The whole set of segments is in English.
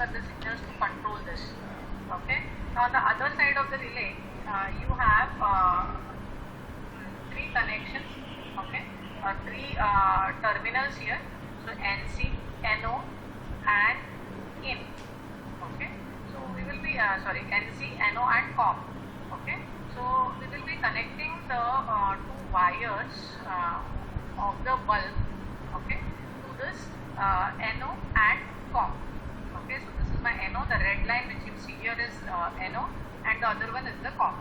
for the signals to control this. Okay. Now on the other side of the relay, you have three connections. Okay, three terminals here. So NC, NO, and IN. Okay. So we will be NC, NO, and COM. Okay. So we will be connecting the two wires of the bulb. Okay, to this NO and COM. Okay, so this is my NO. The red line which you see here is NO, and the other one is the COM.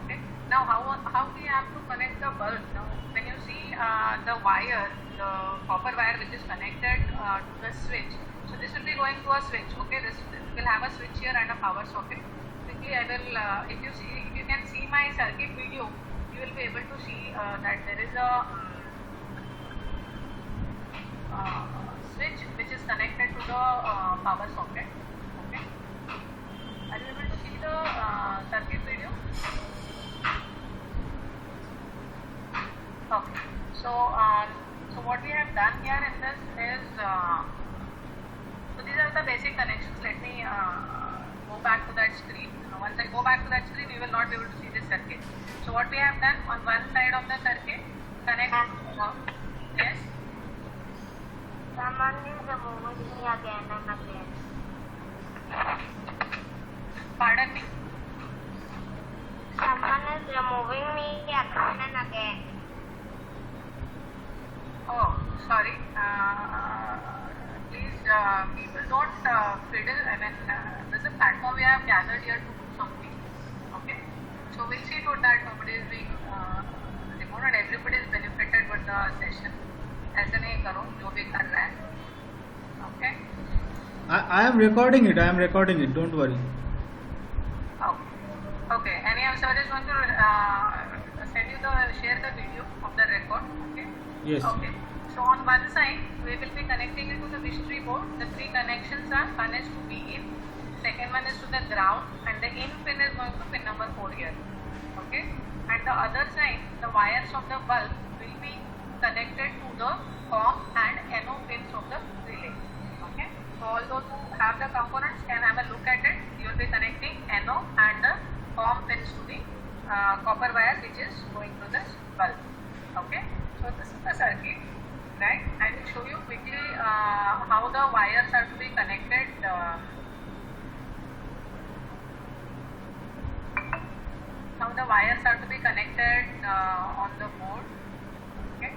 Okay. Now how we have to connect the bulb? Now when you see the wire, the copper wire which is connected to the switch, so this will be going to a switch. Okay, this will have a switch here and a power socket. Quickly I will, if you can see my circuit video, you will be able to see that there is a switch which is connected to the power socket. Okay, are you able to see the circuit video? Okay, so what we have done here in this is, so these are the basic connections. Let me go back to that screen. Once I go back to that screen, you will not be able to see this circuit. So what we have done, on one side of the circuit, connect. Yes. Someone is moving me again and again. Pardon me. Someone is removing me again and again. Oh, sorry. Please, people don't fiddle. I mean, this is a platform we have gathered here to do something. Okay, so we'll see to that nobody is being removed and everybody is benefited with the session. ऐसे नहीं करो जो भी कर रहा है. Okay. I am recording it. Don't worry. Okay. Okay. Anyhow, sir is going to send you share the video of the record. Okay. Yes. Okay. So on one side, we will be connecting it to the Vistry board. The three connections are: one is to be in, second one is to the ground, and the in pin is going to pin number 4 here. Okay. And the other side, the wires of the bulb will be connected to the COM and NO pins of the relay. Okay. So all those who have the components can have a look at it. You will be connecting NO and the COM pins to the copper wire which is going to this bulb. Okay. So this is the circuit, right? I will show you quickly how the wires are to be connected. How the wires are to be connected on the board. Okay.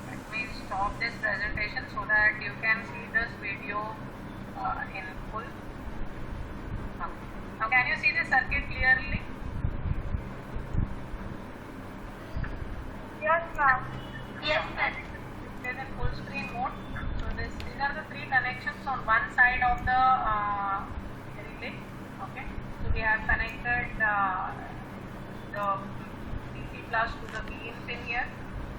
Let me stop this presentation so that you can see this video in full. Now can you see the circuit clearly? Yes, ma'am. Yes, sir. It is in full screen mode. So these are the three connections on one side of the relay. Okay. So we have connected the DC plus to the V in pin here,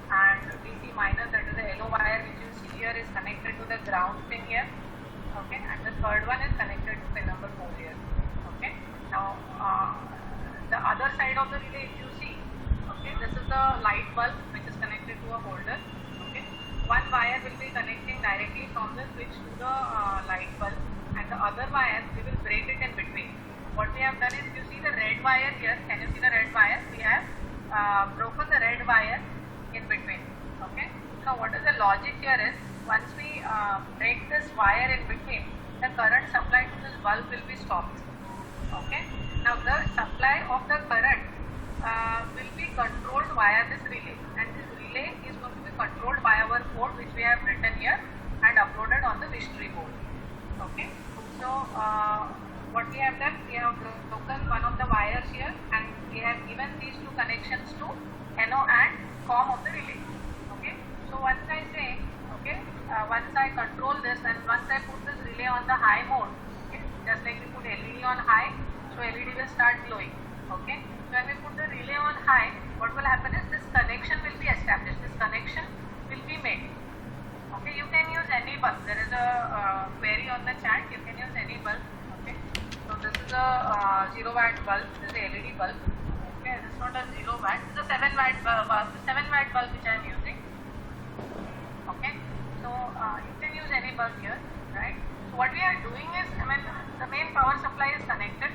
and DC minus, that is the yellow wire which you see here, is connected to the ground pin here. Okay. And the third one is connected to pin number 4 here. Okay. Now the other side of the relay, if you see, okay, this is the light bulb which is connected to a holder. Okay. One wire will be connecting directly from the switch to the light bulb, and the other wire we will break it in between. What we have done is, you see the red wire here. Can you see the red wire? We have broken the red wire in between. Okay. So what is the logic here is, once we break this wire in between, the current supply to this bulb will be stopped. Okay. Now the supply of the current will be controlled via this relay, and this relay is going to be controlled by our code which we have written here and uploaded on the Vistry board. Okay. So what we have done, we have broken one of the wires here, and we have given these two connections to NO and COM of the relay. Okay. So once I say, okay, once I control this, and once I put this relay on the high mode, okay, just like we put LED on high, so LED will start glowing. Okay. When we put the relay on high, what will happen is this connection will be established. This connection will be made. Okay. You can use any bulb. There is a query on the chat. You can use any bulb. Okay. So this is a 0 watt bulb. This is a LED bulb. Okay. This not a 0 watt, it's a 7 watt bulb, 7 watt bulb which I am using. Okay, so you can use any bulb here, right? So what we are doing is, I mean, the main power supply is connected.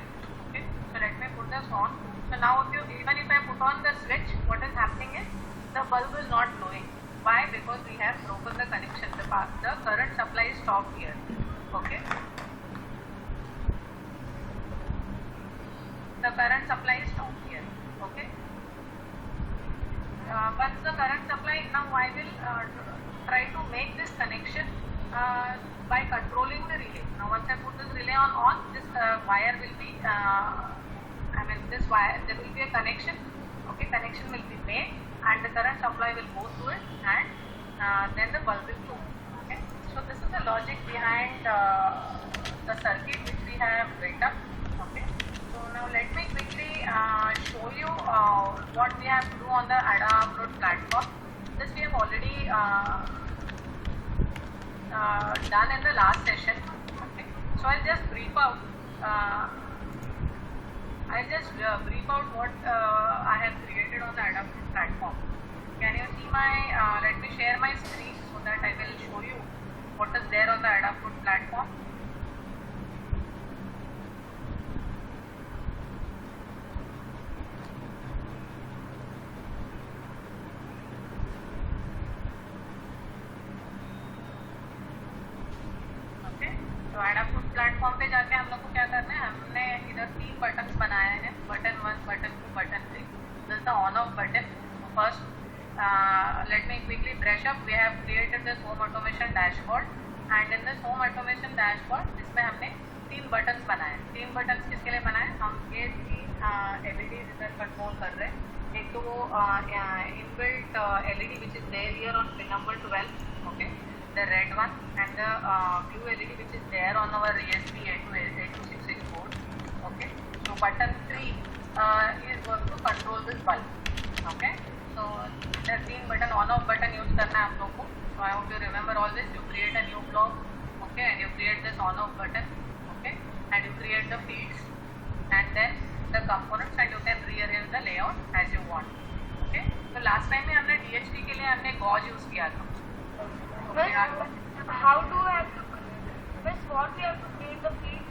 Okay, so let me put this on. So now even if I put on the switch, what is happening is the bulb is not glowing. Why? Because we have broken the connection. The current supply is stopped here. Okay, the current supply is stopped here. Okay, once the current supply, now I will try to make this connection by controlling the relay. Now once I put this relay on, this wire will be, this wire, there will be a connection. Okay, connection will be made and the current supply will go through it, and then the bulb will glow. Okay, so this is the logic behind the circuit which we have built up. Okay, so now let me quickly show you what we have to do on the Adafruit platform. This we have already done in the last session. Okay, so I'll just brief out. What I have created on the Adafruit platform. Can you see my? Let me share my screen so that I will show you what is there on the Adafruit platform. तो Adafruit platform पे जाके हम लोग को क्या करना है, हमने इधर 3 बटन्स बनाए हैं, button 1, button 2, button 3. This is the on off button. First let me quickly brush up. We have created this home automation dashboard, and in this home automation dashboard इसमें हमने 3 बटन्स बनाए. 3 बटन्स किसके लिए बनाए? हम ये 3 LEDs इधर control कर रहे हैं. एक तो वो inbuilt LED which is there here on pin number 12. Okay, the red one, and the blue LED which is there on our ESP8266 board. Okay, so button 3 is going to control this bulb. Okay, so the 3 button on off button use करना है आप लोग को. So I hope you remember all this. You create a new block. Okay, and you create this on off button. Okay, and you create the feeds and then the components, and you can rearrange the layout as you want. Okay, so last time में हमने DHT के लिए हमने gauge use किया था. How do I have to, what we have to create the feeds?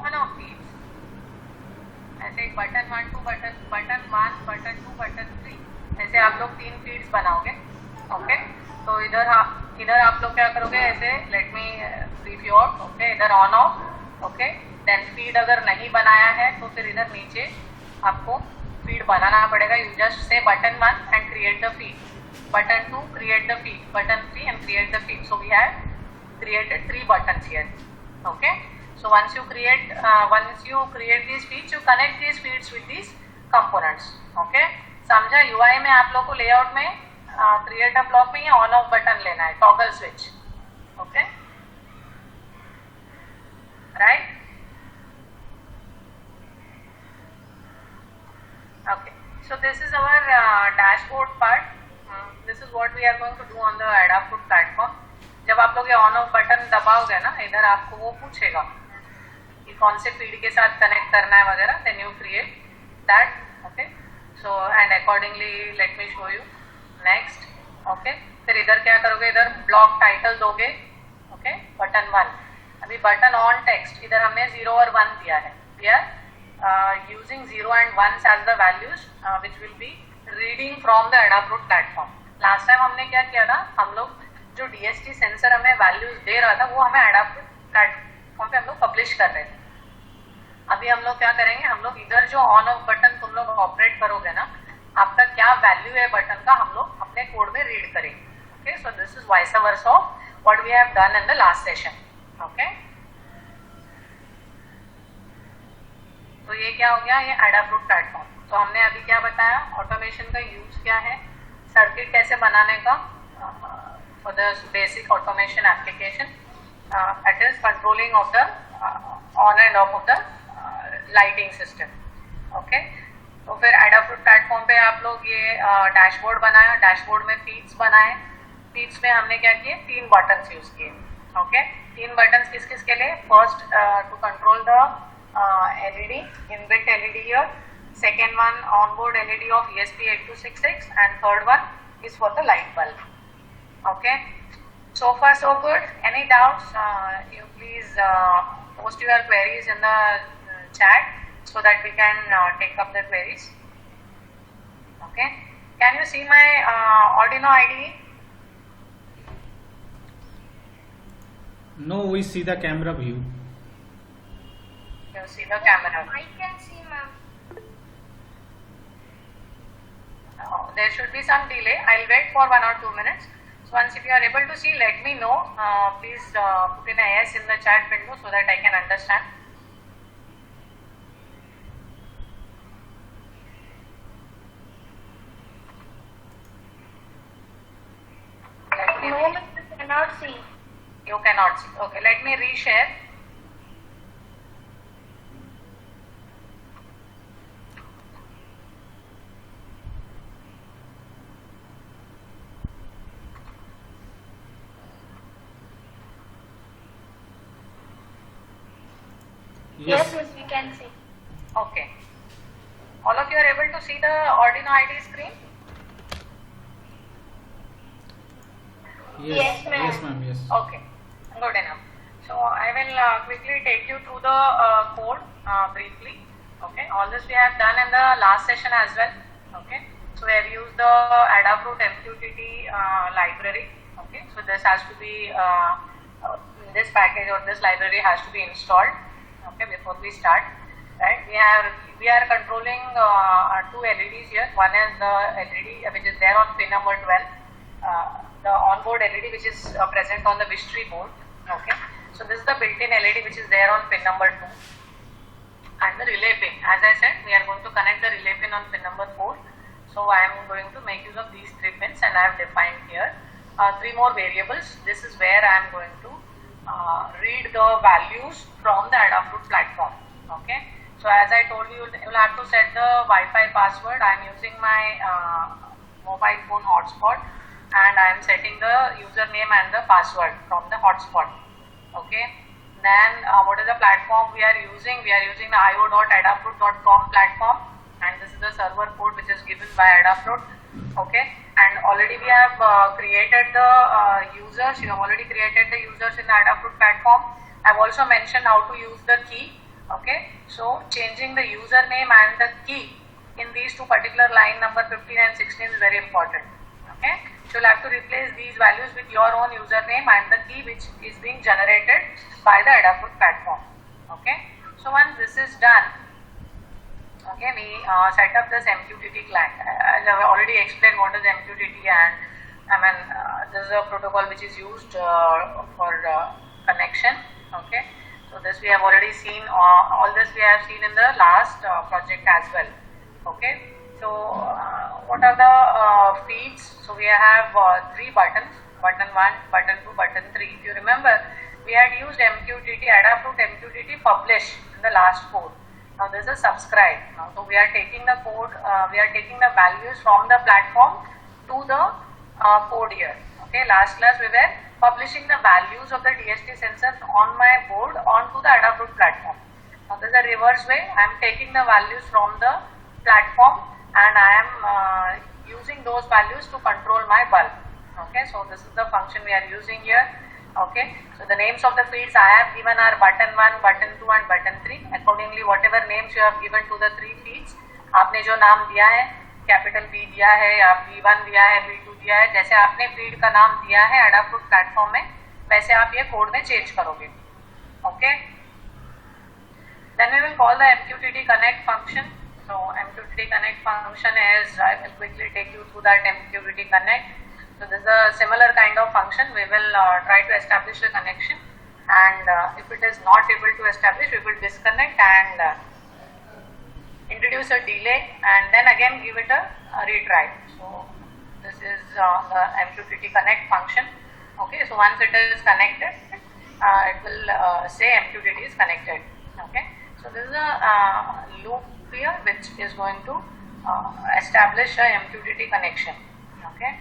On off feeds. ऐसे button 1, 2, button 1, button 2, button 3, ऐसे आप लोग 3 फीड्स बनाओगे. ओके, तो इधर आप लोग क्या करोगे, ऐसे let me brief you out. Okay, इधर on off. Okay, then feed अगर नहीं बनाया है तो फिर इधर नीचे आपको फीड बनाना पड़ेगा. You just say button 1 and create the feed, button 2 create the feed, button 3 and create the feed. So we have created 3 buttons here. Okay, so once you create these feeds, you connect these feeds with these components. Okay, समझा? UI में आप लोग को layout में create a block में ये on off button लेना है, toggle switch. Okay, right? Okay, so this is our dashboard part. This is what we are going to do on the Adafruit platform. जब आप लोग ये ऑन ऑफ बटन दबाओगे ना, इधर आपको वो पूछेगा कि कौन से फीड के साथ कनेक्ट करना है वगैरह. Then you create that. Okay, so and accordingly let me show you next. Okay, फिर इधर क्या करोगे, इधर ब्लॉक टाइटल दोगे. ओके, बटन 1. अभी बटन ऑन टेक्स्ट इधर हमने 0 और 1 दिया है. We are using 0 and 1 as the values which will be reading from the Adafruit platform. Last time हमने क्या किया था, हम लोग जो DHT सेंसर हमें वैल्यूज दे रहा था वो हमें Adafruit प्लेटफॉर्म पे हम लोग पब्लिश कर रहे थे. अभी हम लोग क्या करेंगे, हम लोग इधर जो ऑन ऑफ बटन तुम लोग ऑपरेट करोगे ना, आपका क्या वैल्यू है बटन का, हम लोग अपने कोड में रीड करेंगे. Okay, so this is vice versa of what we have done in the last session. Okay, तो ये क्या हो गया, ये Adafruit प्लेटफॉर्म. तो हमने अभी क्या बताया, ऑटोमेशन का यूज क्या है, सर्किट कैसे बनाने का for the basic automation application. It is controlling of the on end of the lighting system. Okay, तो फिर Adafruit प्लेटफॉर्म पे आप लोग ये डैशबोर्ड बनाया. डैशबोर्ड में फीड्स बनाए. फीड्स में हमने क्या किए, 3 बटन्स यूज किए. ओके, 3 बटन्स किस किस के लिए, first to control the LED, inbuilt LED here. Second one, onboard LED of ESP8266, and third one is for the light bulb. Okay, so far so good. Any doubts? You please post your queries in the chat so that we can take up the queries. Okay, can you see my Arduino IDE? No, we see the camera view. You see the camera. I can see, ma'am. There should be some delay. I'll wait for 1 or 2 minutes. So once if you are able to see, let me know. Please put in a yes in the chat window so that I can understand. Let me No, ma'am, I cannot see. You cannot see. Okay, let me reshare. Yes, miss, we can see. Okay. All of you are able to see the Arduino IDE screen? Yes, ma'am. Yes, ma'am. Yes. Okay, good enough. So I will quickly take you through the code briefly. Okay, all this we have done in the last session as well. Okay, so we have used the Adafruit MQTT library. Okay, so this has to be this package or this library has to be installed. Okay, before we start, right? We are controlling our two LEDs here. One is the LED which is there on pin number 12. The onboard LED which is present on the Vistry board. Okay, so this is the built-in LED which is there on pin number 2, and the relay pin. As I said, we are going to connect the relay pin on pin number 4. So I am going to make use of these 3 pins, and I have defined here 3 more variables. This is where I am going to read the values from the Adafruit platform. Okay, so as I told you, you will have to set the Wi-Fi password. I am using my mobile phone hotspot, and I am setting the username and the password from the hotspot. Okay, then what is the platform we are using? We are using the io.adafruit.com platform, and this is the server code which is given by Adafruit. Okay, and already we have created the users. You have already created the users in the Adafruit platform. I have also mentioned how to use the key. Okay, so changing the username and the key in these two particular line number 15 and 16 is very important. Okay, so you'll have to replace these values with your own username and the key which is being generated by the Adafruit platform. Okay, so once this is done, okay, we set up this MQTT client. As I have already explained what is MQTT, and I mean this is a protocol which is used for connection. Okay, so this we have already seen. All this we have seen in the last project as well. Okay, so what are the feeds? So we have 3 buttons: button 1, button 2, button 3. If you remember, we had used MQTT, Adafruit MQTT publish in the last code. Now this is subscribe. Now, so we are taking the code, we are taking the values from the platform to the code here. Okay, last class we were publishing the values of the DHT sensors on my board onto the Adafruit platform. Now this is a reverse way. I am taking the values from the platform, and I am using those values to control my bulb. Okay, so this is the function we are using here. Okay, so the names of the feeds I have given are button 1, button 2 and button 3. Accordingly, whatever names you have given to the 3 feeds, आपने जो नाम दिया है, capital B दिया है या B1 दिया है, B2 दिया है, जैसे आपने फीड का नाम दिया है Adafruit प्लेटफॉर्म में, वैसे आप ये कोड में चेंज करोगे. Okay, then we will call the MQTT connect function. So MQTT connect function is, I will quickly take you through that MQTT connect. So this is a similar kind of function. We will try to establish a connection, and if it is not able to establish, we will disconnect and introduce a delay, and then again give it a retry. So this is the MQTT connect function. Okay, so once it is connected, it will say MQTT is connected. Okay, so this is a loop here which is going to establish a MQTT connection. Okay,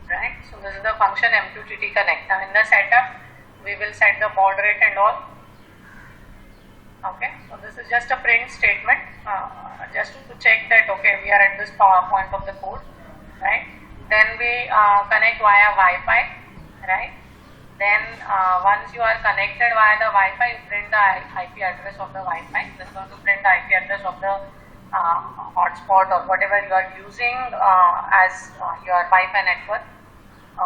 right, so this is the function MQTT connect. Now in the setup we will set the baud rate and all. Okay, so this is just a print statement, just to check that okay, we are at this point of the code, right? Then we connect via Wi-Fi, right? Then once you are connected via the Wi-Fi, you print the IP address of the Wi-Fi. This is going to print the IP address of the hotspot or whatever you are using as your Wi-Fi network.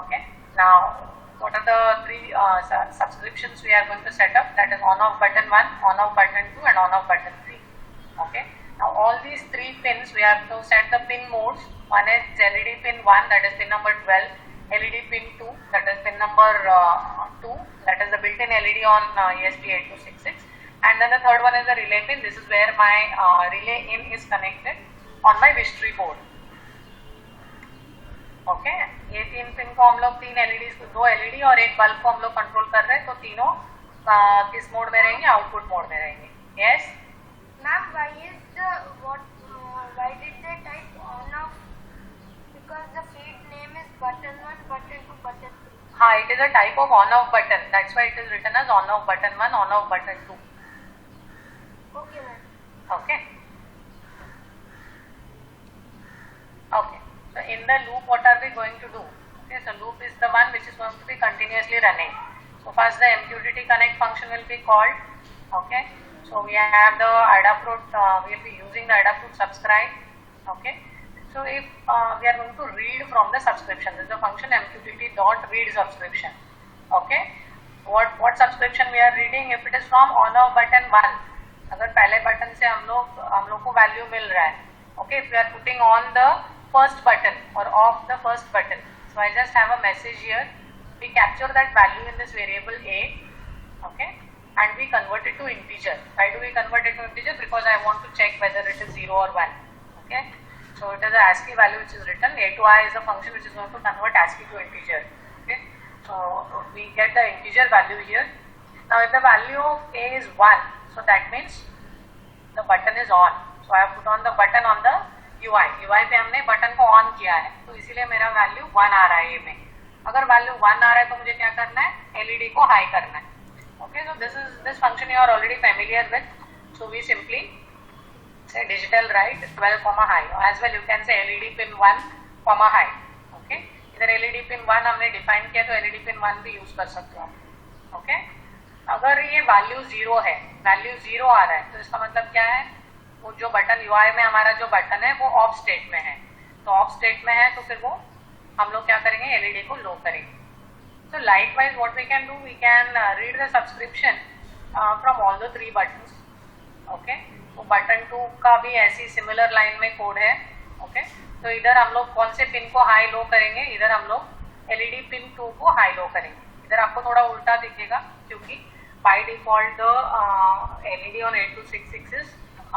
Okay. Now, what are the three subscriptions we are going to set up? That is on-off button 1, on-off button 2 and on-off button 3. Okay. Now, all these three pins we have to set the pin modes. One is LED pin 1, that is pin number 12. LED pin 2, that is pin number 2, that is the built-in LED on ESP8266. And then the third one is the relay pin. This is where my relay in is connected on my Vistry board. Okay, ये तीन pin को हम लोग तीन LED, दो LED और एक bulb को हम लोग कंट्रोल कर रहे हैं, तो तीनों किस मोड में रहेंगे? आउटपुट मोड में रहेंगे. Yes Ma'am, why did they type on off? Because the feed name is button 1, button 2, button 3. हाँ, it is a type of on off button. That's why it is written as on off button 1, on off button 2. Okay, ma'am. Okay. Okay. So in the loop, what are we going to do? Okay, so loop is the one which is going to be continuously running. So first the MQTT connect function will be called. Okay. So we have the Adafruit, we will be using the Adafruit subscribe. Okay. So if we are going to read from the subscription, this is the function MQTT.read subscription. Okay. What subscription we are reading? If it is from on off button 1, अगर पहले button से हम लोग को value मिल रहा है. Okay, if we are putting on the first button or off the first button, so I just have a message here. We capture that value in this variable a, okay, and we convert it to integer. Why do we convert it to integer? Because I want to check whether it is 0 or 1. Okay, so it is a ASCII value which is written. A to I is a function which is going to convert ASCII to integer. Okay, so we get the integer value here. Now if the value of a is 1, so that means the button is on. So I have put on the button on the UI. UI पे हमने button को on किया है, तो इसीलिए मेरा value 1 आ रहा है में. अगर वैल्यू 1 आ रहा है तो मुझे क्या करना है? एलईडी को हाई करना है. Okay, so this function you are already familiar with. So we simply say digital write 12 comma high. As well you can say LED pin 1 comma high. Okay, इधर LED pin 1 हमने define किया तो LED pin 1 भी use कर सकते हो. Okay, अगर ये वैल्यू 0 है, वैल्यू 0 आ रहा है, तो इसका मतलब क्या है? वो जो बटन UI में हमारा जो बटन है वो ऑफ स्टेट में है. तो ऑफ स्टेट में है तो फिर वो हम लोग क्या करेंगे? एलईडी को लो करेंगे. So likewise what we can do, we can read the subscription from all the three buttons. Okay, तो बटन 2 का भी ऐसी सिमिलर लाइन में कोड है. Okay, तो इधर हम लोग कौन से पिन को हाई लो करेंगे? इधर हम लोग एलईडी पिन 2 को हाई लो करेंगे. इधर आपको थोड़ा उल्टा दिखेगा क्योंकि by default the LED on 8266 is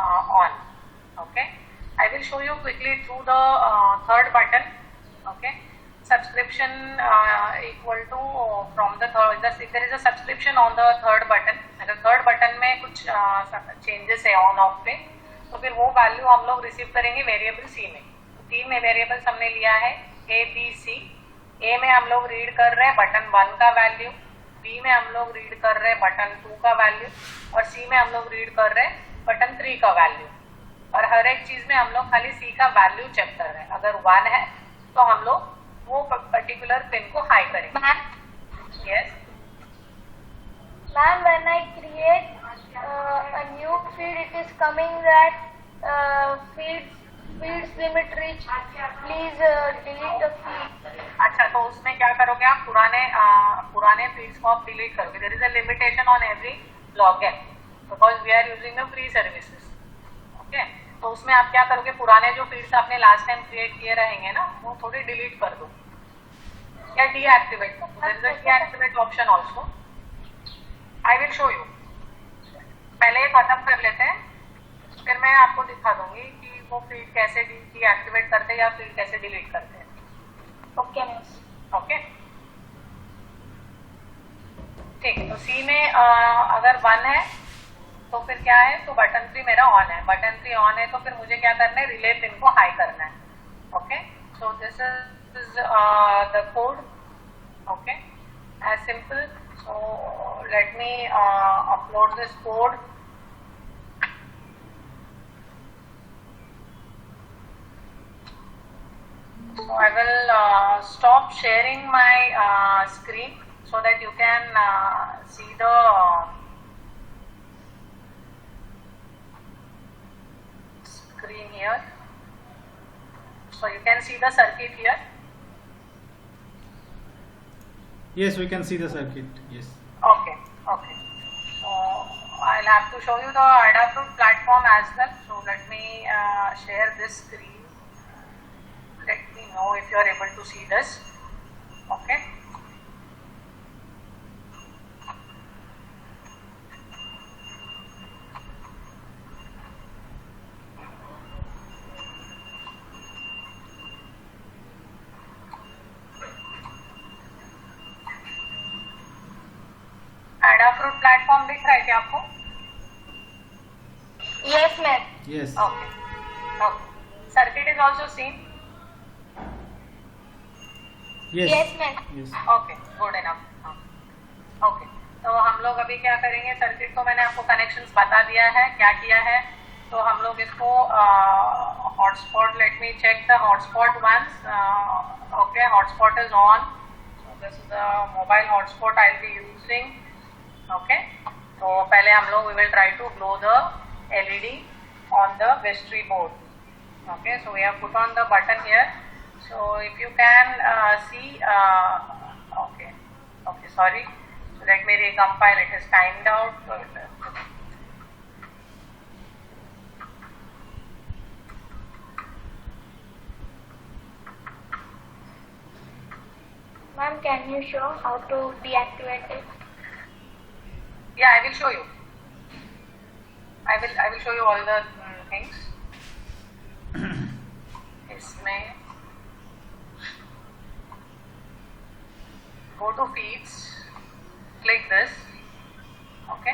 on. Okay, I will show you quickly through the third button. Okay, subscription equal to from the third, if there is a subscription on the third button, अगर third button में कुछ changes है on off पे, तो फिर वो value हम लोग रिसीव करेंगे वेरिएबल C में. तो तीन में वेरिएबल्स हमने लिया है A, B, C. A में हम लोग रीड कर रहे हैं बटन 1 का वैल्यू, B में हम लोग रीड कर रहे हैं बटन 2 का वैल्यू और C में हम लोग रीड कर रहे हैं बटन 3 का वैल्यू. और हर एक चीज में हम लोग खाली C का वैल्यू चेक कर रहे हैं. अगर 1 है तो हम लोग वो पर्टिकुलर पिन को हाई करेंगे. Yes. Ma'am, when I create a new feed, it is coming that feeds limit reach. Please delete the feed. अच्छा, तो उसमें क्या करोगे आप? पुराने फीड्स को आप डिलीट करोगे. There is a limitation on every login because we are using the free services. Okay, तो उसमें आप क्या करोगे? पुराने जो फीड्स आपने लास्ट टाइम क्रिएट किए रहेंगे ना, वो थोड़ी डिलीट कर दो या डीएक्टिवेट कर दो. There is a deactivate option also. I will show you. पहले ये खत्म कर लेते हैं, फिर मैं आपको दिखा दूंगी कि वो फीड कैसे डीएक्टिवेट करते हैं या फीड कैसे डिलीट करते हैं. Okay, miss. ओके, ठीक है. तो सी में अगर 1 है तो फिर क्या है? तो बटन 3 मेरा ऑन है. बटन 3 ऑन है तो फिर मुझे क्या करना है? रिले पिन को हाई करना है. Okay, so this is the code. Okay, as simple. So let me upload this code. So I will stop sharing my screen so that you can see the screen here. So you can see the circuit here. Yes, we can see the circuit. Yes. Okay, okay. So I'll have to show you the Adafruit platform as well. So let me share this screen. Let me know if you are able to see this. Okay. Adafruit platform दिख रहा है क्या आपको? Yes, ma'am. Yes. Okay. Okay. Circuit is also seen. Yes. Yes, ma'am. Yes. Okay good enough. Okay तो हम लोग अभी क्या करेंगे, सर्किट को मैंने आपको कनेक्शंस बता दिया है, क्या किया है. तो हम लोग इसको hotspot, let me check the hotspot once. Okay hotspot is on. So this is the mobile hotspot I will be using. Okay तो पहले हम लोग we will try to glow the LED on the vistry board. Okay so we have put on the button here. So if you can see, okay, sorry. So let me recompile. It is timed out. So Ma'am, can you show how to deactivate it? yeah, I will show you. I will show you all the things. इसमें go to feeds, click this. Okay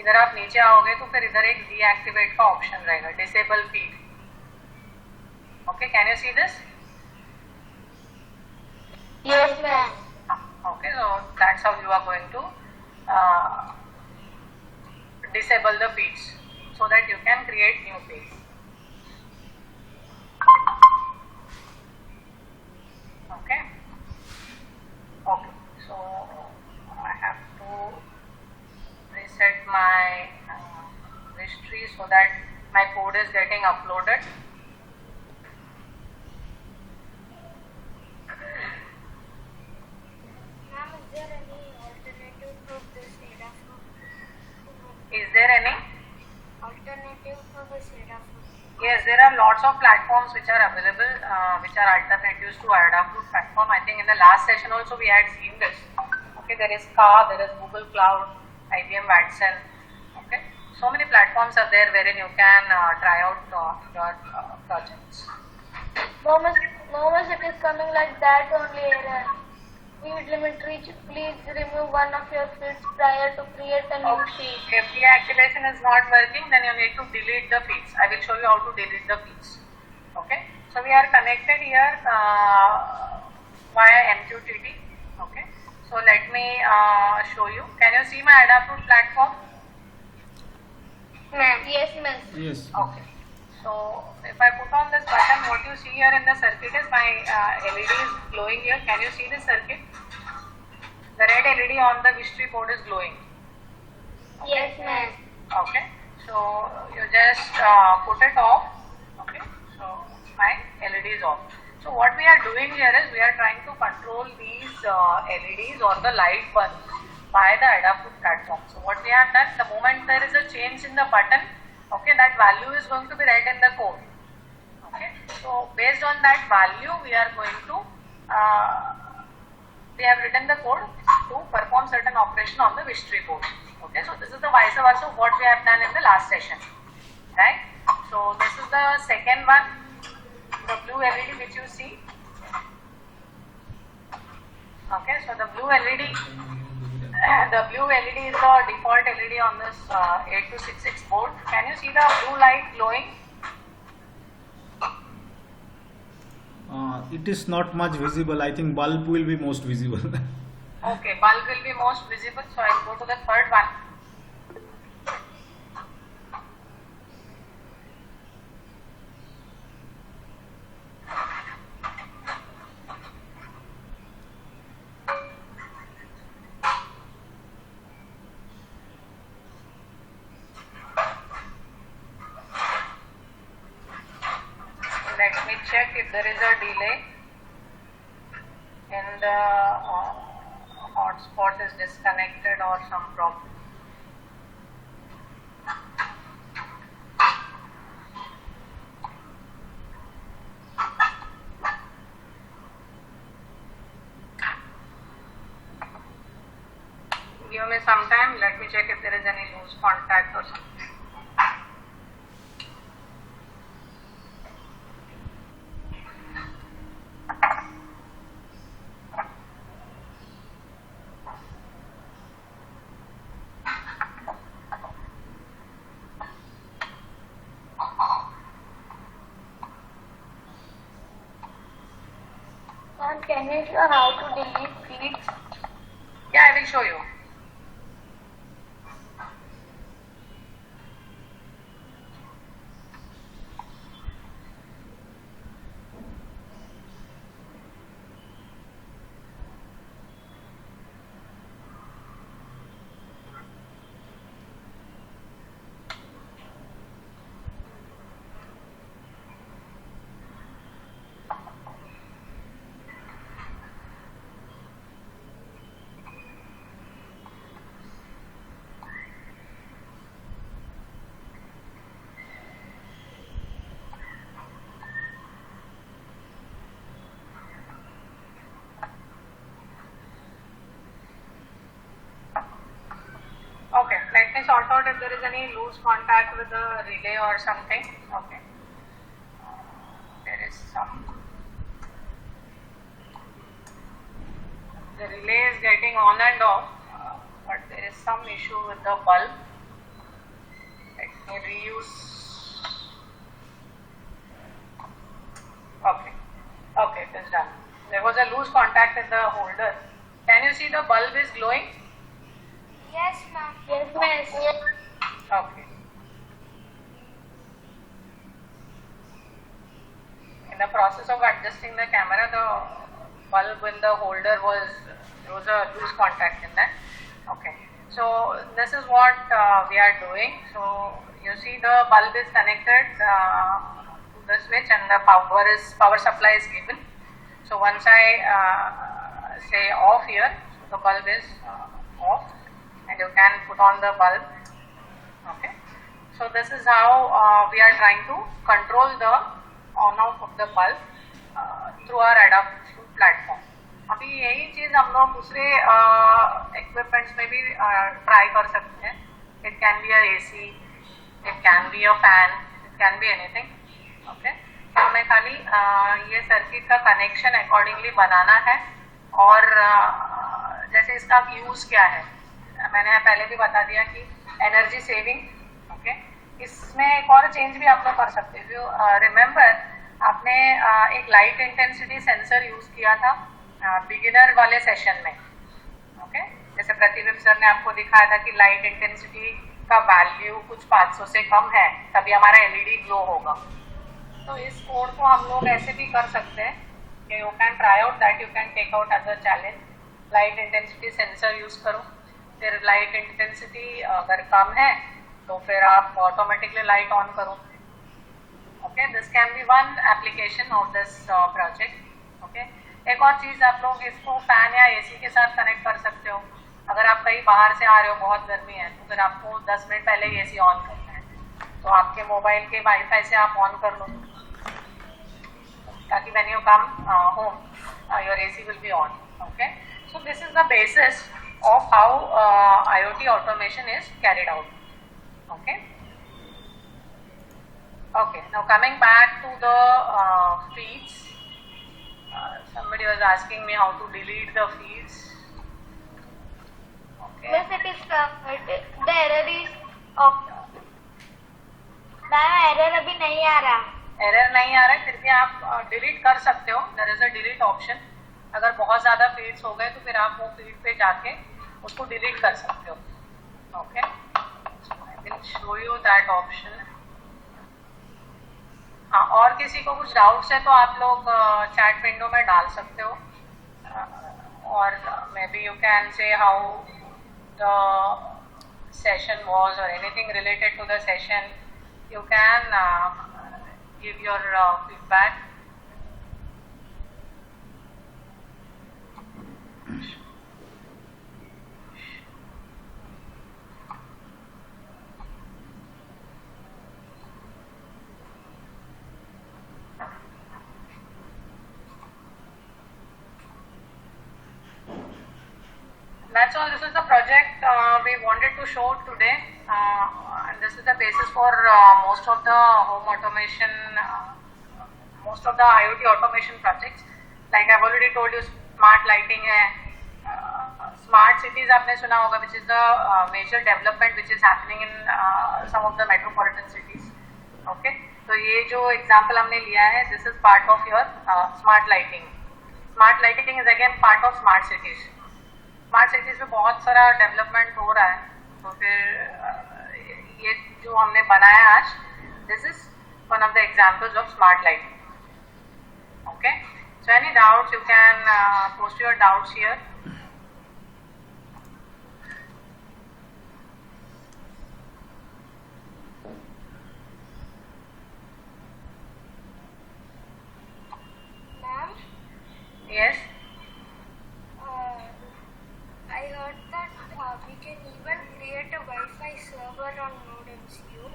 इधर आप नीचे आओगे तो फिर इधर एक deactivate का ऑप्शन रहेगा, disable feed. Okay can you see this? Yes, ma'am. Okay, so that's how you are going to disable the feeds so that you can create new feeds. Okay. Okay. So I have to reset my history so that my code is getting uploaded. Ma'am, is there any alternative to this Adafruit? Is there any? Alternative to this Adafruit? Yes, there are lots of platforms which are available, which are alternatives to Adafruit platform. I think in the last session also we had seen this. Okay, there is Ka, there is Google Cloud, IBM Watson. Okay, so many platforms are there wherein you can try out your projects. No, miss, it is coming like that only error. Feed limit reach. Please remove one of your feeds prior to create a new feed. If the activation is not working, then you need to delete the feeds. I will show you how to delete the feeds. Okay, so we are connected here via MQTT. Okay, so let me show you. Can you see my Adafruit platform? Ma'am. Yes, miss. Yes. Okay. So if I put on this button, what you see here in the circuit is my LED is glowing here. Can you see this circuit? The red LED on the history board is glowing. Yes, ma'am. Okay. So you just put it off. Okay. So my LED is off. So what we are doing here is we are trying to control these LEDs or the light bulbs by the Adafruit platform. So what we have done, the moment there is a change in the button, okay, that value is going to be read in the code. Okay, so based on that value, we are going to we have written the code to perform certain operation on the history board. Okay, so this is the vice versa of what we have done in the last session, right? So this is the second one, the blue LED which you see. Okay, so the blue LED. The blue LED is the default LED on this 8266 board. Can you see the blue light glowing? It is not much visible. I think bulb will be most visible. Okay, bulb will be most visible, so I'll go to the third one. Let me check if there is a delay in the hotspot is disconnected or some problem. Give me some time, let me check if there is any loose contact or something. Ma'am, can you show how to delete feeds? Yeah, I will show you. Okay, let me sort out if there is any loose contact with the relay or something. Okay, there is some. The relay is getting on and off, but there is some issue with the bulb. Let me reuse. Okay, okay, it is done. There was a loose contact in the holder. Can you see the bulb is glowing? Yes, ma'am. Yes, ma'am. Okay. In the process of adjusting the camera, the bulb in the holder there was a loose contact in that. Okay. So this is what we are doing. So you see the bulb is connected to the switch and the power supply is given. So once I say off here, the bulb is off. And you can put on the bulb. Okay, so this is how we are trying to control the on off of the bulb through our adaptive platform. अभी यही चीज हम लोग दूसरे equipments में भी try कर सकते हैं. It can be a AC, it can be a fan, it can be anything. Okay, तो हमें खाली ये सर्किट का कनेक्शन accordingly बनाना है और जैसे इसका यूज क्या है मैंने पहले भी बता दिया कि एनर्जी सेविंग. ओके, इसमें एक और चेंज भी आप लोग कर सकते हैं. रिमेंबर आपने एक लाइट इंटेंसिटी सेंसर यूज किया था बिगिनर वाले सेशन में. ओके, जैसे प्रतिबिंब सर ने आपको दिखाया था कि लाइट इंटेंसिटी का वैल्यू कुछ 500 से कम है तभी हमारा एलईडी ग्लो होगा. तो इस कोड को हम लोग ऐसे भी कर सकते हैं कि you can try out that, you can take out as a challenge. Light intensity sensor use करो, फिर लाइट इंटेंसिटी अगर कम है तो फिर आप ऑटोमेटिकली लाइट ऑन करो. Okay, this can be one application of this project. Okay, एक और चीज आप लोग इसको फैन या एसी के साथ कनेक्ट कर सकते हो. अगर आप कहीं बाहर से आ रहे हो, बहुत गर्मी है, तो फिर आपको 10 मिनट पहले ही एसी ऑन करना है, तो आपके मोबाइल के वाईफाई से आप ऑन कर लो ताकि when you come home your AC will be on. Okay, so this is the basis of how IoT automation is carried out. Okay. Okay. Now coming back to the feeds. Somebody was asking me how to delete the feeds. Okay. Yes, it is the error is of. Ma'am error अभी नहीं आ रहा. Error नहीं आ रहा है, फिर भी आप delete कर सकते हो. There is a delete option. अगर बहुत ज़्यादा फीड्स हो गए तो फिर आप वो फीड पे जाके उसको डिलीट कर सकते हो. Okay, I will show you that option. हाँ, और किसी को कुछ डाउट्स है तो आप लोग चैट विंडो में डाल सकते हो, और may be you can say how the session was or anything related to the session. You can give your feedback. That's all. This is the project we wanted to show today, and this is the basis for most of the home automation, most of the IoT automation projects. Like I've already told you, smart lighting है, smart cities आपने सुना होगा, which is the major development which is happening in some of the metropolitan cities. Okay, तो ये जो example हमने लिया है, this is part of your smart lighting. Smart lighting is again part of smart cities. Smart cities में बहुत सारा development हो रहा है, तो फिर ये जो हमने बनाया आज, this is one of the examples of smart lighting. Okay, so any doubts you can post your doubts here. Ma'am? Yes. I heard that we can even create a Wi-Fi server on NodeMCU.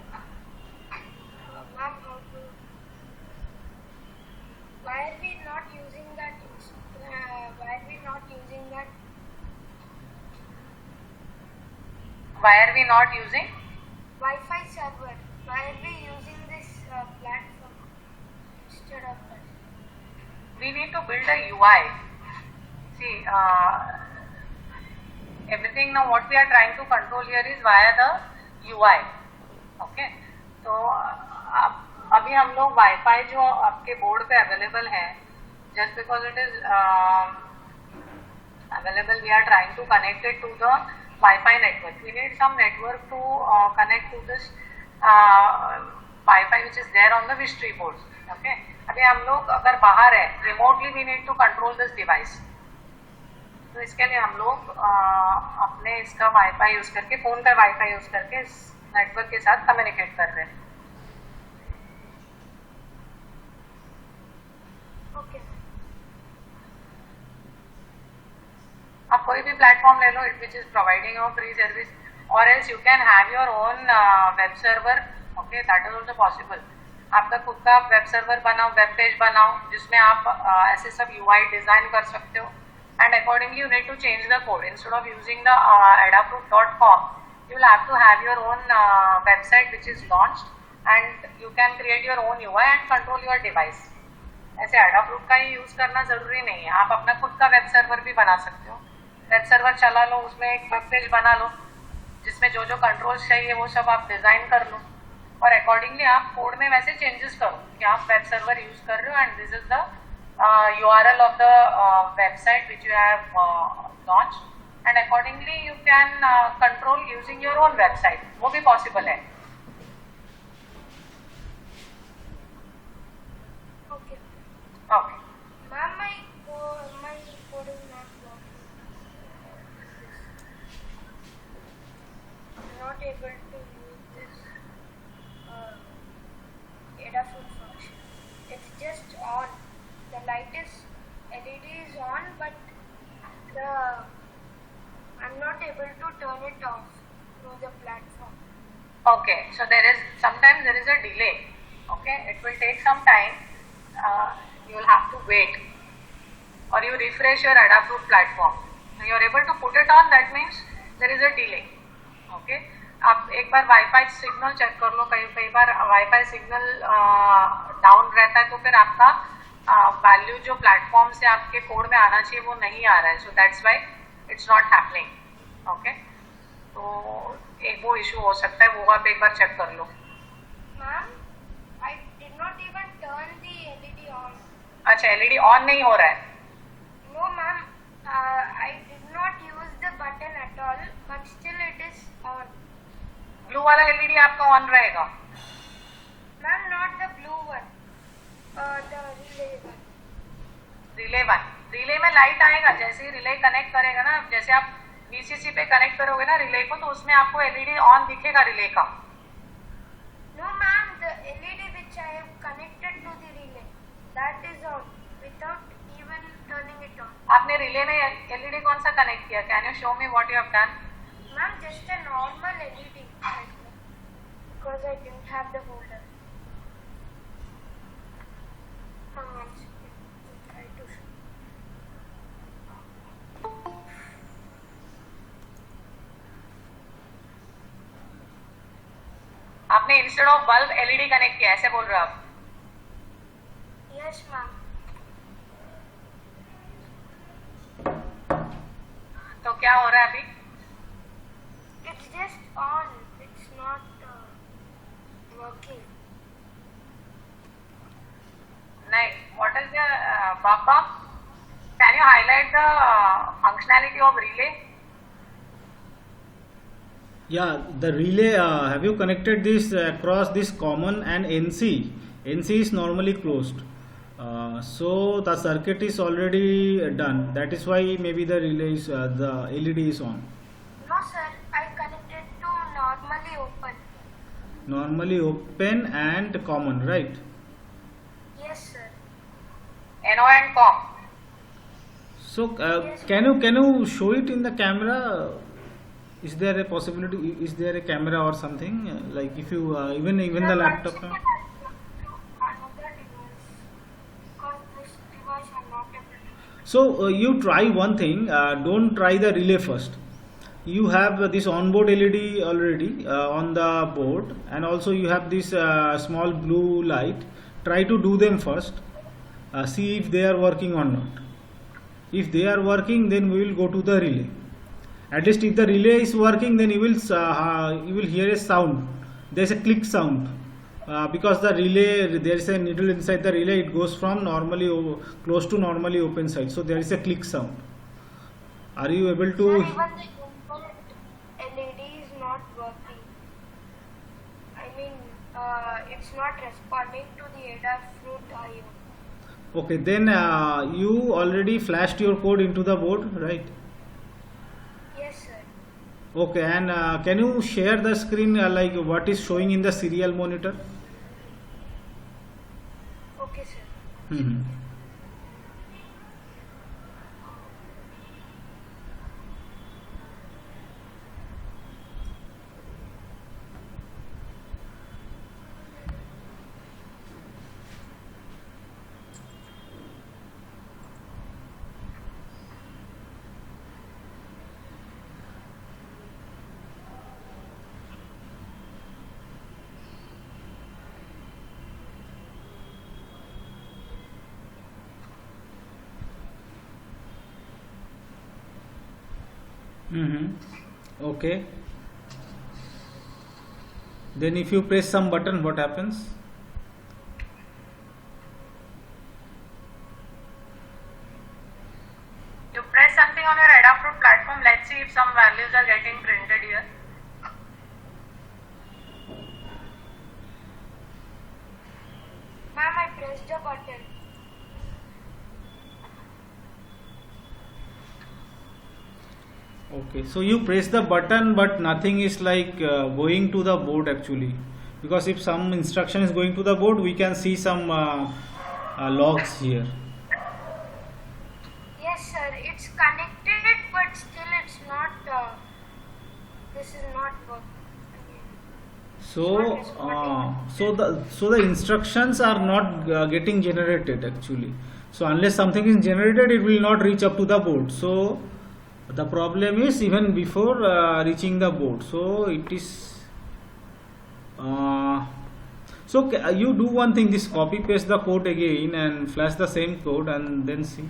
Ma'am, why are we not using that? Why are we not using that? Why are we not using Wi-Fi server? Why are we using this platform instead of that? We need to build a UI. See, everything now what we are trying to control here is via the UI. Okay, तो अभी हम लोग wifi जो आपके board पे available है, just because it is available, we are trying to connect it to the Wi-Fi network. We need some network to connect to this Wi-Fi which is there on the Vistry boards. Okay, अभी हम लोग अगर बाहर है, remotely we need to control this device. तो इसके लिए हम लोग अपने इसका वाईफाई यूज करके, फोन का वाईफाई यूज करके इस नेटवर्क के साथ कम्युनिकेट कर रहे हैं. Okay. आप कोई भी प्लेटफॉर्म ले लो, it which is providing your free service, और else you can have your own web server. Okay, that is also possible. आपका खुद का वेब सर्वर बनाओ, वेब पेज बनाओ, जिसमें आप ऐसे सब यूआई डिजाइन कर सकते हो. And accordingly, you need to change the code. Instead of using the adafruit.com, you will have to have your own website which is launched, and you can create your own UI and control your device. ऐसे adafruit का ही use करना जरूरी नहीं है, आप अपना खुद का वेब सर्वर भी बना सकते हो. वेब सर्वर चला लो, उसमें एक वेब पेज बना लो, जिसमें जो जो कंट्रोल्स चाहिए वो सब आप डिजाइन कर लो, और अकॉर्डिंगली आप कोड में वैसे चेंजेस करो कि आप वेब सर्वर यूज कर रहे हो, and this is the URL of the website which you have launched, and accordingly you can control using your own website. वो भी possible है. Okay. Okay. Ma'am, my code is not working. I'm not able to use this Adafruit function. It's just on. The light is LED is on, but I'm not able to turn it off through the platform. Okay, so sometimes there is a delay. Okay, it will take some time. You will have to wait, or you refresh your Adafruit platform. You are able to put it on. That means there is a delay. Okay, आप एक बार wifi signal check कर लो. कई बार wifi signal down रहता है, तो फिर आपका value जो प्लेटफॉर्म से आपके कोड में आना चाहिए वो नहीं आ रहा है. So that's why it's not happening. Okay, तो एक वो इशू हो सकता है, वो आप एक बार चेक कर लो. Ma'am, I did not even turn the LED on. अच्छा, एलईडी ऑन नहीं हो रहा है. No, still it is on. Blue वाला एलईडी आपका ऑन रहेगा. Ma'am, not the blue one. The relay one. Relay 1. Relay में लाइट आएगा जैसे ही रिले कनेक्ट करेगा ना, जैसे आप वीसीसी पे कनेक्ट करोगे ना रिले को, तो उसमें आपको एलईडी ऑन दिखेगा रिले का. No, ma'am, the LED which I have connected to the relay, that is on without even turning it on. आपने रिले में एलईडी कौन सा कनेक्ट किया? Can you show me what you have done? Ma'am, just a normal LED because I didn't have the holder. One second. Try to show. आपने instead of bulb LED connect किया, ऐसे बोल रहे हो आप? Yes, ma'am. तो क्या हो रहा है अभी? It's just on. It's not working. नहीं, what is the Baba? Can you highlight the functionality of relay? Yeah, the relay, have you connected this across this common and NC? NC is normally closed. So the circuit is already done. That is why maybe the relay is, the LED is on. No, sir. I connected to normally open. Normally open and common, right? Yes, sir. NO and COM. So can you show it in the camera? Is there a possibility? Is there a camera or something? Like if you even the laptop. Another device. Because this device I'm not able to. So you try one thing. Don't try the relay first. You have this onboard LED already on the board, and also you have this small blue light. Try to do them first. See if they are working or not. If they are working, then we will go to the relay. At least if the relay is working, then you will hear a sound. There is a click sound because the relay, there is a needle inside the relay. It goes from normally close to normally open side, so there is a click sound. Are you able Sir, to? even the input LED is not working. I mean, it's not responding to the Adafruit IO. Okay, then you already flashed your code into the board, right? Yes, sir. Okay, and can you share the screen like what is showing in the serial monitor? Okay, sir. Mhm. Okay. Then if you press some button, what happens? You press something on your Adafruit platform. Let's see if some values are getting printed here. Ma'am, I pressed the button. Okay, so you press the button, but nothing is like going to the board actually. Because if some instruction is going to the board, we can see some logs here. Yes, sir. It's connected, but still it's not. This is not working. So the instructions are not getting generated actually. So unless something is generated, it will not reach up to the board. So the problem is even before reaching the board. So it is. You do one thing. This copy paste the code again and flash the same code and then see.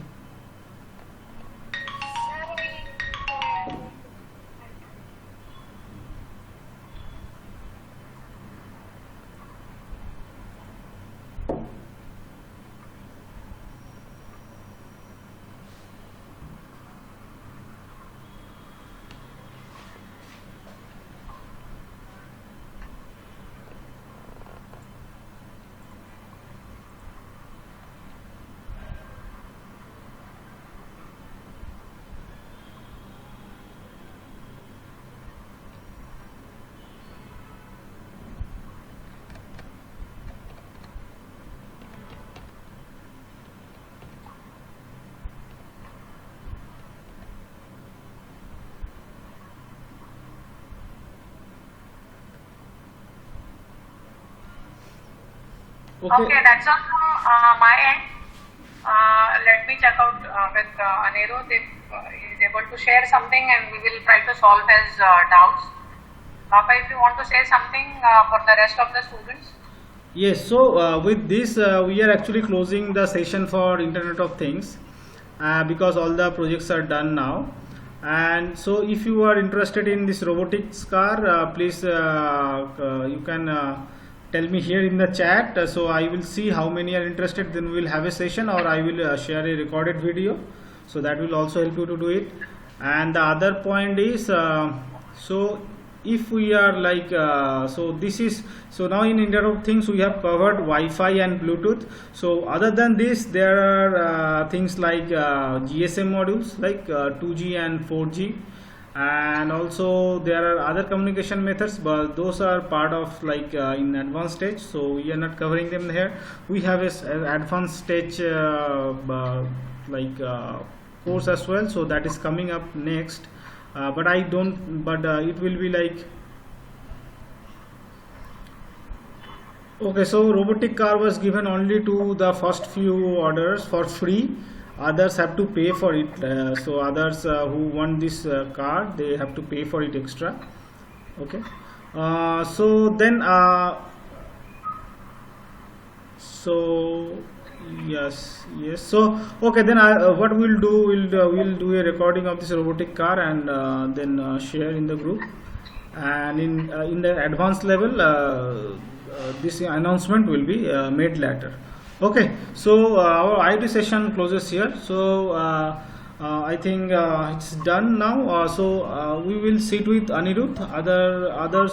Okay, that's all from my end. Let me check out with Anirudh if he is able to share something, and we will try to solve his doubts. Papa, if you want to say something for the rest of the students. Yes, so with this, we are actually closing the session for Internet of Things because all the projects are done now. And so, if you are interested in this robotics car, please you can tell me here in the chat. So, I will see how many are interested. Then we will have a session, or I will share a recorded video. So that will also help you to do it. And the other point is, so if we are like so this is so now in Internet of Things we have covered Wi-Fi and Bluetooth. So other than this, there are things like GSM modules like 2G and 4G, and also there are other communication methods, but those are part of like in advanced stage, so we are not covering them here. We have an advanced stage course as well, so that is coming up next. But I don't, but it will be like, okay, so robotic car was given only to the first few orders for free. Others have to pay for it. So others who want this car, they have to pay for it extra. Okay. So then, so yes. So okay, then what we'll do, we'll do a recording of this robotic car and then share in the group. And in the advanced level, this announcement will be made later. Okay, so our IT session closes here. So I think it's done now. So we will sit with Anirudh. Others.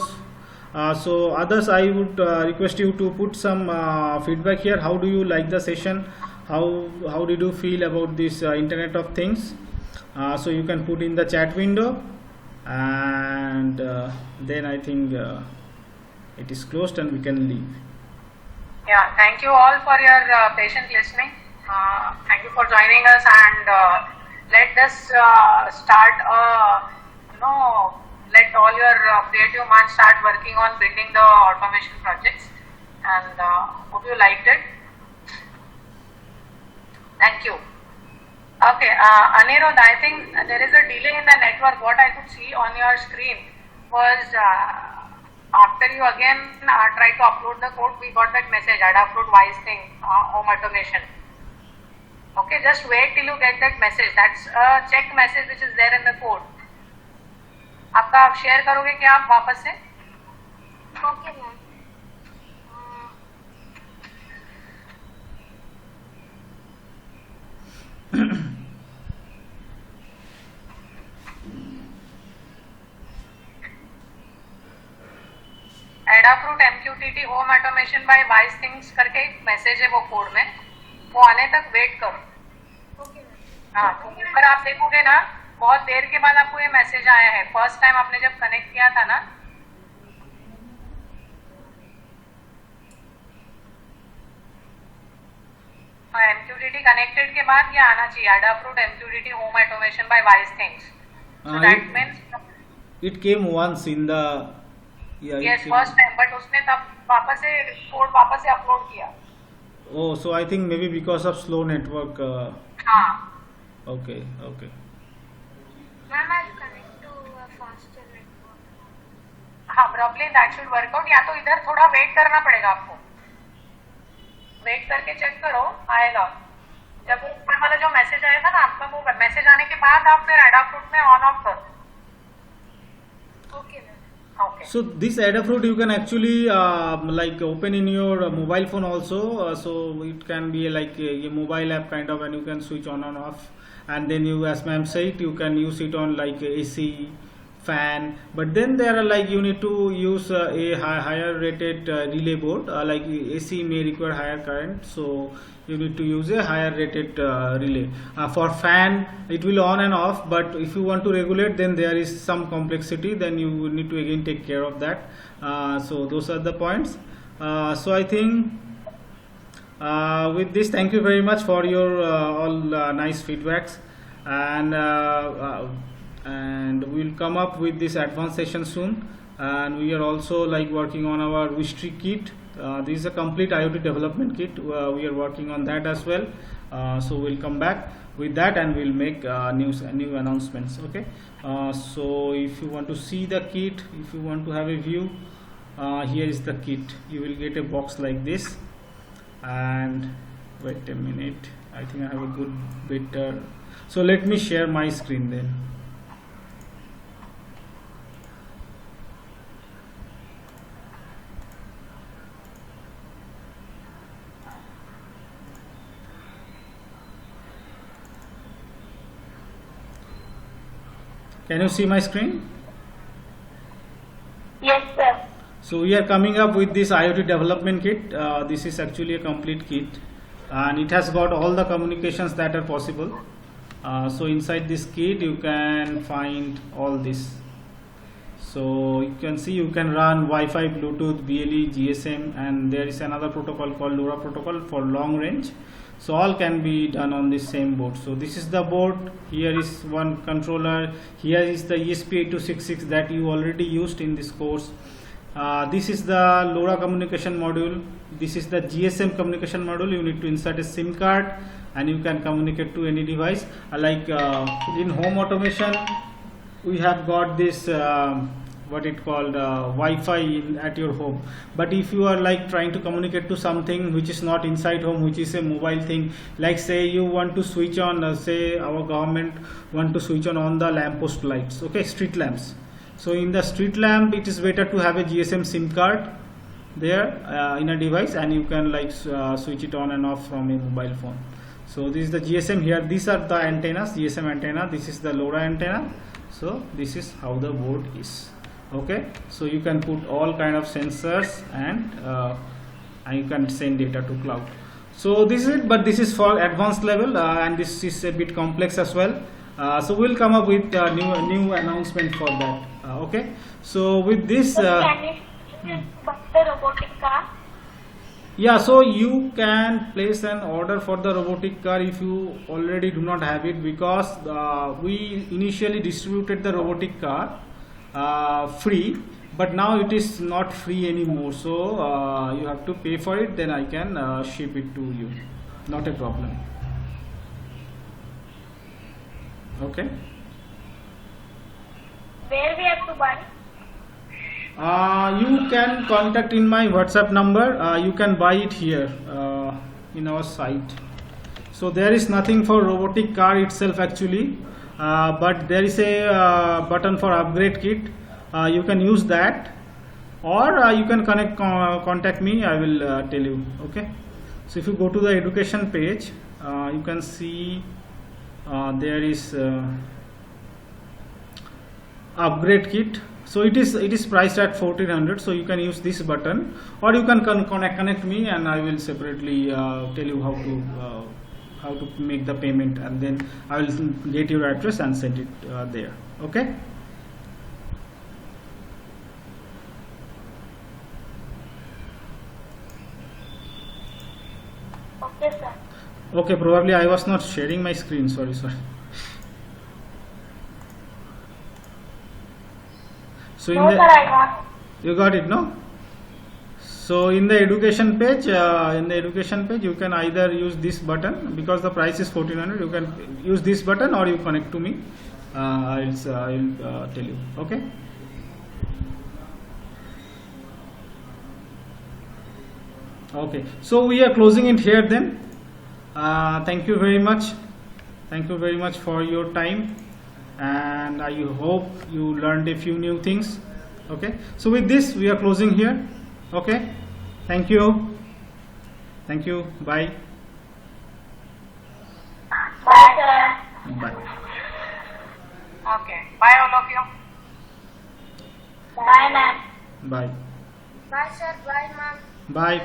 So others, I would request you to put some feedback here. How do you like the session? How did you feel about this Internet of Things? So you can put in the chat window, and then I think it is closed and we can leave. Yeah, thank you all for your patient listening. Thank you for joining us, and let us start let all your creative minds start working on building the automation projects, and hope you liked it. Thank you. Okay, Anirudh, I think there is a delay in the network. What I could see on your screen was after you again try to upload the code, we got that message, Adafruit Wisething home automation. Okay, just wait till you get that message. That's a check message which is there in the code. आपका आप share करोगे क्या आप वापस से? Okay, ma'am. Adafruit MQTT Home Automation by Wisethings करके एक message है वो कोड में, वो आने तक वेट करो. Okay, ma'am. हाँ, तो ऊपर आप देखोगे ना, बहुत देर के बाद आपको ये मैसेज आया है. फर्स्ट टाइम आपने जब कनेक्ट किया था ना, MQTT कनेक्टेड के बाद ये आना चाहिए, Adafruit MQTT Home Automation by Wisethings. So that means it came once in the yes, first time, but उसने तब वापस से कोड वापस से अपलोड किया. Oh, so I think maybe because of slow network. हाँ. Okay. Ma'am, I'll connect to a faster network. हाँ, probably that should work out. या तो इधर थोड़ा वेट करना पड़ेगा आपको. वेट करके चेक करो, आएगा. जब ऊपर वाला जो मैसेज आएगा ना आपका, वो मैसेज आने के बाद आप फिर Adafruit में ऑन ऑफ करो. Okay, ma'am. Okay. So this Adafruit you can actually like open in your mobile phone also. So it can be like a mobile app kind of, and you can switch on and off. And then you, as ma'am said, you can use it on like AC, fan. But then there are like you need to use a higher rated relay board. Like AC may require higher current, so you need to use a higher rated relay. For fan, it will on and off. But if you want to regulate, then there is some complexity. Then you will need to again take care of that. So those are the points. So I think. With this, thank you very much for your all nice feedbacks, and we'll come up with this advanced session soon. And we are also like working on our Wistry kit, This is a complete IoT development kit. We are working on that as well. So we'll come back with that and we'll make new announcements. Okay. So if you want to see the kit, if you want to have a view, here is the kit. You will get a box like this. And wait a minute. I think I have a good better. So let me share my screen then. Can you see my screen? Yes, sir. So we are coming up with this IoT development kit. This is actually a complete kit and it has got all the communications that are possible. So inside this kit you can find all this. So you can see you can run Wi-Fi, Bluetooth, BLE, GSM, and there is another protocol called LoRa protocol for long range. So all can be done on this same board. So this is the board. Here is one controller. Here is the ESP8266 that you already used in this course. This is the LoRa communication module. This is the GSM communication module. You need to insert a SIM card and you can communicate to any device. Like in home automation, we have got this what it called Wi-Fi at your home. But if you are like trying to communicate to something which is not inside home, which is a mobile thing, like say you want to switch on, say our government want to switch on the lamppost lights, okay, street lamps. So in the street lamp, it is better to have a GSM SIM card there in a device, and you can like switch it on and off from a mobile phone. So this is the GSM here. These are the antennas, GSM antenna. This is the LoRa antenna. So this is how the board is. Okay, so you can put all kind of sensors and you can send data to cloud. So this is it, but this is for advanced level and this is a bit complex as well. So we'll come up with new announcement for that. Okay, so with this Can you buy the robotic car? yeah, so you can place an order for the robotic car if you already do not have it, because we initially distributed the robotic car free, but now it is not free anymore. So you have to pay for it, then I can ship it to you. Not a problem. Okay. Where we have to buy? You can contact in my WhatsApp number. You can buy it here in our site. So there is nothing for robotic car itself actually, but there is a button for upgrade kit. You can use that, or you can contact me. I will tell you. Okay. So if you go to the education page, you can see there is upgrade kit. So it is priced at 1400. So you can use this button, or you can connect me, and I will separately tell you how to make the payment, and then I will get your address and send it there. Okay. Okay, sir. Okay, probably I was not sharing my screen. Sorry. So No, sir, I got it. you got it, no? So in the education page, you can either use this button, because the price is 1400. You can use this button, or you connect to me. I'll tell you. Okay. Okay. So we are closing it here then. Thank you very much. Thank you very much for your time, and I hope you learned a few new things. Okay, so with this we are closing here. Okay, thank you. Bye. Bye, sir. Bye. Okay. Bye, all of you. Bye, ma'am. Bye. Bye, sir. Bye, ma'am. Bye.